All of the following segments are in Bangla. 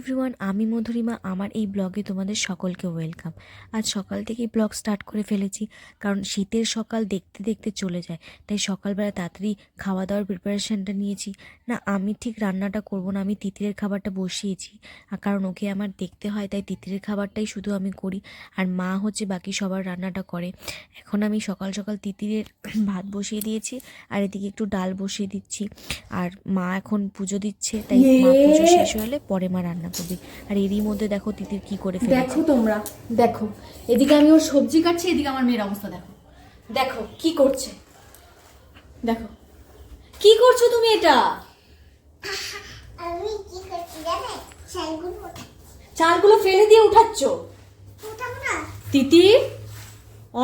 এভরিওয়ান, আমি মধুরিমা। আমার এই ব্লগে তোমাদের সকলকে ওয়েলকাম। আজ সকাল থেকেই ব্লগ স্টার্ট করে ফেলেছি, কারণ শীতের সকাল দেখতে দেখতে চলে যায়। তাই সকালবেলা তাড়াতাড়ি খাওয়া দাওয়ার প্রিপারেশানটা নিয়েছি। না, আমি ঠিক রান্নাটা করব না, আমি তিতিরের খাবারটা বসিয়েছি। কারণ ওকে আমার দেখতে হয়, তাই তিতিরের খাবারটাই শুধু আমি করি, আর মা হচ্ছে বাকি সবার রান্নাটা করে। এখন আমি সকাল সকাল তিতিরের ভাত বসিয়ে দিয়েছি, আর এদিকে একটু ডাল বসিয়ে দিচ্ছি। আর মা এখন পুজো দিচ্ছে, তাই মা পুজো শেষ হলে পরে মা রান্না করবে। আর এরই মধ্যে দেখো তিতির কি করে ফেলেছে। দেখো তোমরা, দেখো এদিকে আমি ওর সবজি কাটছি, এদিকে আমার মেয়ের অবস্থা দেখো। দেখো কি করছে, দেখো কি করছো তুমি। এটা আমি কি করছি জানে? চালগুলো ফেলে দিয়ে উঠাচ্ছ। উঠাবো না, তিতির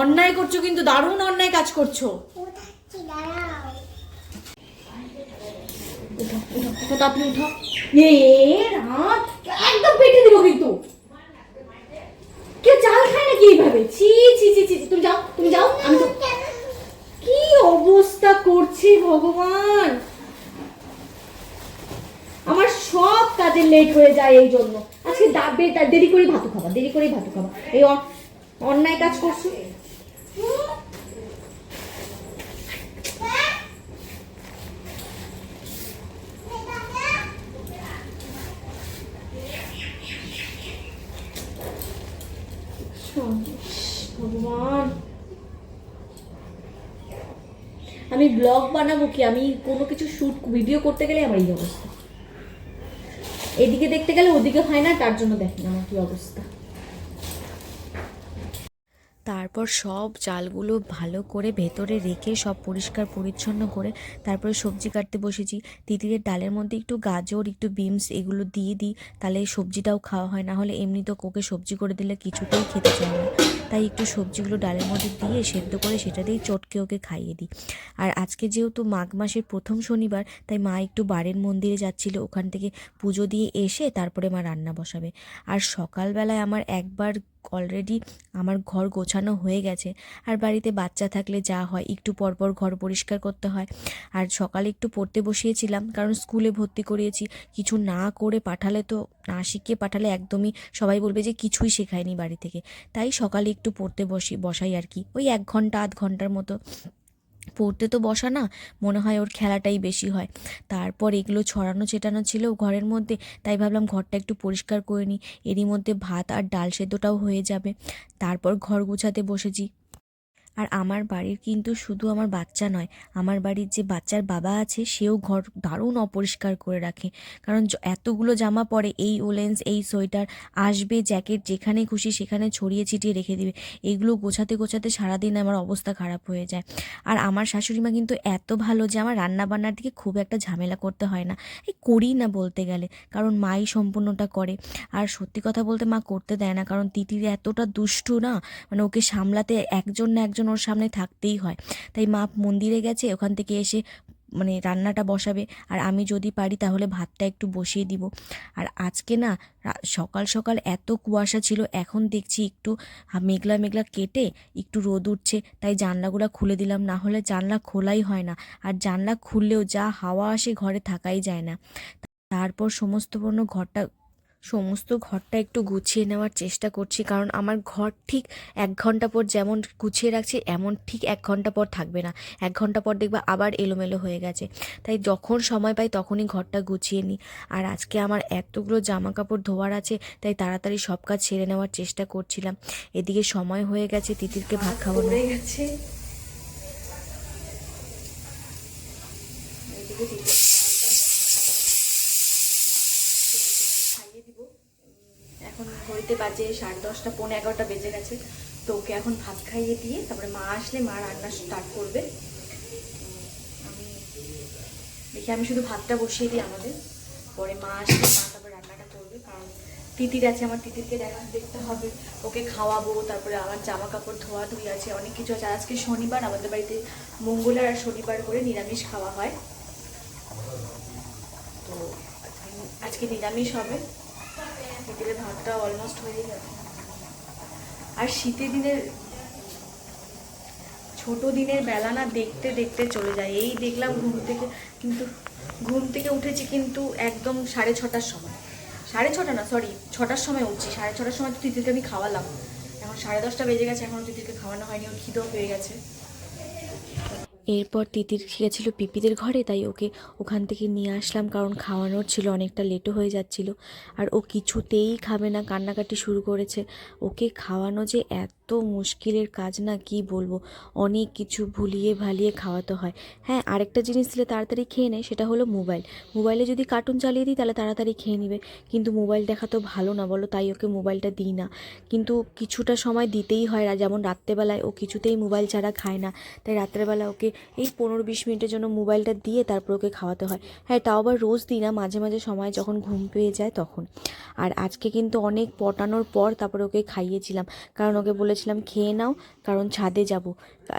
অন্যায় করছো, কিন্তু দারুণ অন্যায় কাজ করছো। উঠাচ্ছি, দাঁড়াও। উঠো তাড়াতাড়ি উঠো। রাত একদম পেটে দিব কিন্তু। কেউ চাল খায় নাকি এইভাবে? ছি ছি ছি ছি, তুমি যাও, তুমি যাও। আমি তো কি অবস্থা করছি ভগবান, আমার সব কাজে লেট হয়ে যায় এই জন্য। আজকে দেরি করে ভাত খাবা, দেরি করে ভাত খাবা, এই অন্যায় কাজ করছো। ভগবান, আমি ব্লগ বানাবো কি, আমি কোনো কিছু শুট ভিডিও করতে গেলে আমার এই অবস্থা। এদিকে দেখতে গেলে ওদিকে হয় না, তার জন্য দেখেন আমার কি অবস্থা। তারপর সব চালগুলো ভালো করে ভেতরে রেখে সব পরিষ্কার পরিচ্ছন্ন করে তারপরে সবজি কাটতে বসেছি। তিতিরের ডালের মধ্যে একটু গাজর, একটু বিনস এগুলো দিয়ে দিই, তাহলে সবজিটাও খাওয়া হয়। না হলে এমনি তো কোকে সবজি করে দিলে কিছুতেই খেতে চায় না। তাই একটু সবজিগুলো ডালের মধ্যে দিয়ে সেদ্ধ করে সেটা দিয়েই চটকে ওকে খাইয়ে দিই। আর আজকে যেহেতু মাঘ মাসের প্রথম শনিবার, তাই মা একটু বাড়ির মন্দিরে যাচ্ছিল, ওখান থেকে পুজো দিয়ে এসে তারপরে মা রান্না বসাবে। আর সকালবেলায় আমার একবার অলরেডি আমার ঘর গোছানো হয়ে গেছে। আর বাড়িতে বাচ্চা থাকলে যা হয়, একটু পরপর ঘর পরিষ্কার করতে হয়। আর সকালে একটু পড়তে বসিয়েছিলাম, কারণ স্কুলে ভর্তি করিয়েছি। কিছু না করে পাঠালে তো, না শিখিয়ে পাঠালে একদমই সবাই বলবে যে কিছুই শেখায়নি বাড়ি থেকে। তাই সকালে একটু পড়তে বসাই আর কি, ওই 1 ঘন্টা আধ ঘন্টার মতো। পড়তে তো বসা না, মনে হয় ওর খেলাটাই বেশি হয়। তারপর এগুলো ছড়ানো ছেটানো ছিল ঘরের মধ্যে, তাই ভাবলাম ঘরটা একটু পরিষ্কার করে নিই। এরই মধ্যে ভাত আর ডাল সেদ্ধটাও হয়ে যাবে। তারপর ঘর গুছাতে বসেছি। আর আমার বাড়ির কিন্তু শুধু আমার বাচ্চা নয়, আমার বাড়ির যে বাচ্চার বাবা আছে সেও ঘর দারুণ অপরিষ্কার করে রাখে। কারণ এতগুলো জামা পরে, এই ওলেন্স, এই সোয়েটার, আসবে জ্যাকেট, যেখানে খুশি সেখানে ছড়িয়ে ছিটিয়ে রেখে দিবে। এগুলো গোছাতে গোছাতে সারাদিন আমার অবস্থা খারাপ হয়ে যায়। আর আমার শাশুড়িমা কিন্তু এত ভালো যে আমার রান্না বান্নার দিকে খুব একটা ঝামেলা করতে হয় না। এই করি না বলতে গেলে, কারণ মাই সম্পূর্ণটা করে। আর সত্যি কথা বলতে মা করতে দেয় না, কারণ তিতির এতটা দুষ্টু না, মানে ওকে সামলাতে একজন না একজন ওর সামনে থাকতেই হয়। তাই মা মন্দিরে গেছে, ওখান থেকে এসে মানে রান্নাটা বসাবে। আর আমি যদি পারি তাহলে ভাতটা একটু বসিয়ে দিব। আর আজকে না সকাল সকাল এত কুয়াশা ছিল, এখন দেখছি একটু মেঘলা মেঘলা কেটে একটু রোদ উঠছে, তাই জানলাগুলো খুলে দিলাম। না হলে জানলা খোলাই হয় না, আর জানলা খুললেও যা হাওয়া আসে ঘরে থাকাই যায় না। তারপর সমস্ত ঘরটা একটু গুছিয়ে নেওয়ার চেষ্টা করছি, কারণ আমার ঘর ঠিক 1 ঘন্টা পর যেমন গুছিয়ে রাখছি, এমন ঠিক 1 ঘন্টা পর থাকবে না। 1 ঘন্টা পর দেখবা আবার এলোমেলো হয়ে গেছে। তাই যখন সময় পাই তখনই ঘরটা গুছিয়ে নিই। আর আজকে আমার এতগুলো জামা কাপড় ধোয়ার আছে, তাই তাড়াতাড়ি সব কাজ সেরে নেওয়ার চেষ্টা করছিলাম। এদিকে সময় হয়ে গেছে তিতিরকে ভাত খাওয়ানো হয়ে গেছে। এখন ঘড়িতে বাজে 10:30, 11:45 বেজে গেছে। তো ওকে এখন ভাত খাইয়ে দিয়ে তারপরে মা আসলে মা রান্না স্টার্ট করবে। আমি শুধু ভাতটা বসিয়ে দিই আমাদের, পরে মা আসলে মা তারপরে রান্নাটা করবে। কারণ তিতির আছে, আমার তিতিরকে দেখতে হবে, ওকে খাওয়াবো, তারপরে আমার জামা কাপড় ধোয়া ধুই আছে, অনেক কিছু আছে। আজকে শনিবার, আমাদের বাড়িতে মঙ্গলবার আর শনিবার করে নিরামিষ খাওয়া হয়, তো আজকে নিরামিষ হবে। তিতিরের ভাতটা অলমোস্ট হয়ে গেছে। আর শীতের দিনের ছোট দিনের বেলা না দেখতে দেখতে চলে যায়। এই দেখলাম ঘুম থেকে উঠেছি কিন্তু একদম 6:30টার সময়। 6:30 না, সরি 6টার সময় উঠছি। 6:30টার সময় তো তিতিরকে আমি খাওয়ালাম, এখন 10:30 বেজে গেছে, এখনও তিতিরকে খাওয়ানো হয়নি, ওর খিদেও পেয়ে গেছে। এরপর তিতির গেছিল পিপিদের ঘরে, তাই ওকে ওখান থেকে নিয়ে আসলাম, কারণ খাওয়ানোর ছিল, অনেকটা লেটও হয়ে যাচ্ছিল। আর ও কিছুতেই খাবে না, কান্নাকাটি শুরু করেছে। ওকে খাওয়ানো যে এত মুশকিলের কাজ না, কি বলবো, অনেক কিছু ভুলিয়ে ভালিয়ে খাওয়াতে হয়। হ্যাঁ, আরেকটা জিনিস দিলে তাড়াতাড়ি খেয়ে নেয়, সেটা হলো মোবাইল। মোবাইলে যদি কার্টুন চালিয়ে দিই তাহলে তাড়াতাড়ি খেয়ে নেবে, কিন্তু মোবাইল দেখা তো ভালো না বলো, তাই ওকে মোবাইলটা দিই না। কিন্তু কিছুটা সময় দিতেই হয়, যেমন রাত্রেবেলায় ও কিছুতেই মোবাইল ছাড়া খায় না, তাই রাত্রেবেলা ওকে এই 15-20 মিনিটের জন্য মোবাইলটা দিয়ে তারপর ওকে খাওয়াতে হয়। হ্যাঁ, তাও আবার রোজ দিই না, মাঝে মাঝে সময় যখন ঘুম পেয়ে যায় তখন। আর আজকে কিন্তু অনেক পটানোর পর তারপরে ওকে খাইয়েছিলাম, কারণ ওকে বলেছিলাম খেয়ে নাও, কারণ ছাদে যাব,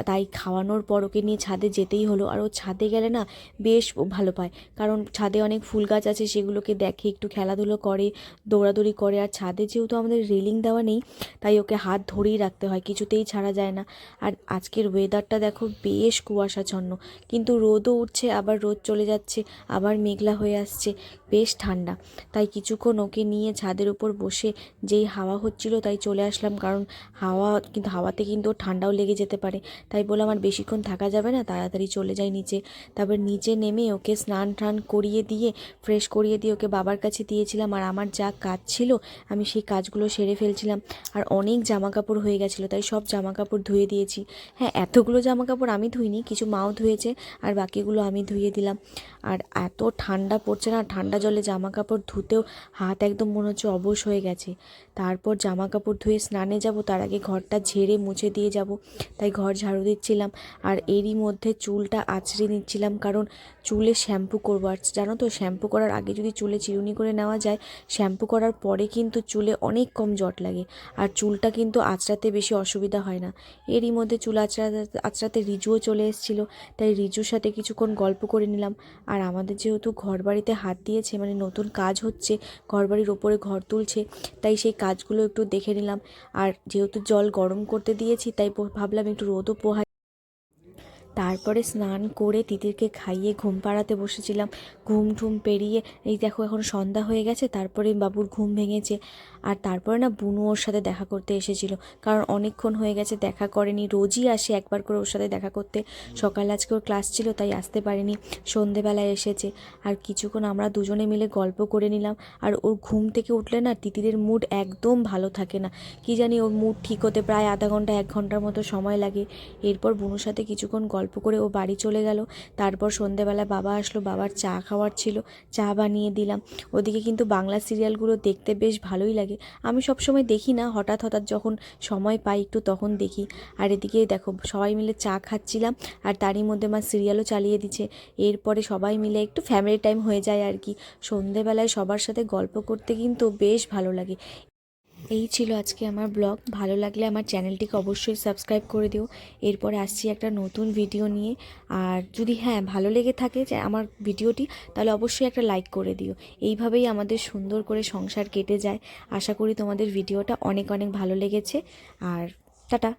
তাই খাওয়ানোর পর ওকে নিয়ে ছাদে যেতেই হলো। আর ও ছাদে গেলে না বেশ ভালো পায়, কারণ ছাদে অনেক ফুল গাছ আছে, সেগুলোকে দেখে, একটু খেলাধুলো করে, দৌড়াদৌড়ি করে। আর ছাদে যেহেতু আমাদের রেলিং দেওয়া নেই, তাই ওকে হাত ধরেই রাখতে হয়, কিছুতেই ছাড়া যায় না। আর আজকের ওয়েদারটা দেখো বেশ কুয়াশাচ্ছন্ন, কিন্তু রোদও উঠছে, আবার রোদ চলে যাচ্ছে, আবার মেঘলা হয়ে আসছে, বেশ ঠান্ডা। তাই কিছুক্ষণ ওকে নিয়ে ছাদের উপর বসে, যেই হাওয়া হচ্ছিল তাই চলে আসলাম, কারণ হাওয়াতে কিন্তু ওর ঠান্ডাও লেগে যেতে পারে। তাই বললাম আর বেশিক্ষণ থাকা যাবে না, তাড়াতাড়ি চলে যাই নিচে। তারপর নিচে নেমে ওকে স্নান টান করিয়ে দিয়ে, ফ্রেশ করিয়ে দিয়ে ওকে বাবার কাছে দিয়েছিলাম। আর আমার যা কাজ ছিল আমি সেই কাজগুলো সেরে ফেলছিলাম। আর অনেক জামা কাপড় হয়ে গেছিলো, তাই সব জামা কাপড় ধুয়ে দিয়েছি। হ্যাঁ, এতগুলো জামা কাপড় আমি ধুইনি, কিছু মাও ধুয়েছে, আর বাকিগুলো আমি ধুয়ে দিলাম। আর এত ঠান্ডা পড়ছে না, ঠান্ডা জলে জামা কাপড় ধুতেও হাত একদম মনে হচ্ছে অবশ হয়ে গেছে। তারপর জামা কাপড় ধুয়ে স্নানে যাব, তার আগে ঘরটা ঝেড়ে মুছে দিয়ে যাব, তাই ঘর ঝাড়ু দিচ্ছিলাম। আর এরই মধ্যে চুলটা আঁচড়ে নিচ্ছিলাম, কারণ চুলে শ্যাম্পু করবো। আর জানো তো, শ্যাম্পু করার আগে যদি চুলে চিরুনি করে নেওয়া যায়, শ্যাম্পু করার পরে কিন্তু চুলে অনেক কম জট লাগে, আর চুলটা কিন্তু আঁচড়াতে বেশি অসুবিধা হয় না। এরই মধ্যে চুল আঁচড়াতে রিজুও চলে এসেছিলো, তাই রিজুর সাথে কিছুক্ষণ গল্প করে নিলাম। আর আমাদের যেহেতু ঘর বাড়িতে হাত দিয়েছে, মানে নতুন কাজ হচ্ছে, ঘর বাড়ির ওপরে ঘর তুলছে, তাই সেই কাজগুলো একটু দেখে নিলাম। আর যেহেতু জল গরম করতে দিয়েছি, তাই ভাবলাম একটু রোদও পোহাই। তারপরে স্নান করে তিতিরকে খাইয়ে ঘুম পাড়াতে বসেছিলাম। ঘুম ঠুম পেরিয়ে এই দেখো এখন সন্ধ্যা হয়ে গেছে, তারপরে বাবুর ঘুম ভেঙেছে। আর তারপরে না বুনু ওর সাথে দেখা করতে এসেছিলো, কারণ অনেকক্ষণ হয়ে গেছে দেখা করেনি, রোজই আসে একবার করে ওর সাথে দেখা করতে। সকালে আজকে ওর ক্লাস ছিল তাই আসতে পারেনি, সন্ধেবেলায় এসেছে। আর কিছুক্ষণ আমরা দুজনে মিলে গল্প করে নিলাম। আর ওর ঘুম থেকে উঠলে না তিতিরের মুড একদম ভালো থাকে না, কি জানি ওর মুড ঠিক হতে প্রায় আধা ঘন্টা 1 ঘন্টার মতো সময় লাগে। এরপর বুনুর সাথে কিছুক্ষণ গল্প করে ও বাড়ি চলে গেল। তারপর সন্ধেবেলা বাবা আসলো, বাবার চা খাওয়ার ছিল, চা বানিয়ে দিলাম। ওদিকে কিন্তু বাংলা সিরিয়ালগুলো দেখতে বেশ ভালোই লাগে, আমি সবসময় দেখি না, হঠাৎ হঠাৎ যখন সময় পাই একটু তখন দেখি। আর এদিকে দেখো সবাই মিলে চা খাচ্ছিলাম, আর তারই মধ্যে মা সিরিয়ালও চালিয়ে দিচ্ছে। এরপরে সবাই মিলে একটু ফ্যামিলি টাইম হয়ে যায় আর কি। সন্ধেবেলায় সবার সাথে গল্প করতে কিন্তু বেশ ভালো লাগে। এই ছিল আজকে আমার ব্লগ, ভালো লাগলে আমার চ্যানেলটিকে অবশ্যই সাবস্ক্রাইব করে দিও। এরপরে আসছি একটা নতুন ভিডিও নিয়ে। আর যদি ভালো লেগে থাকে যে আমার ভিডিওটি, তাহলে অবশ্যই একটা লাইক করে দিও। এইভাবেই আমাদের সুন্দর করে সংসার কেটে যায়। আশা করি তোমাদের ভিডিওটা অনেক অনেক ভালো লেগেছে। আর টাটা।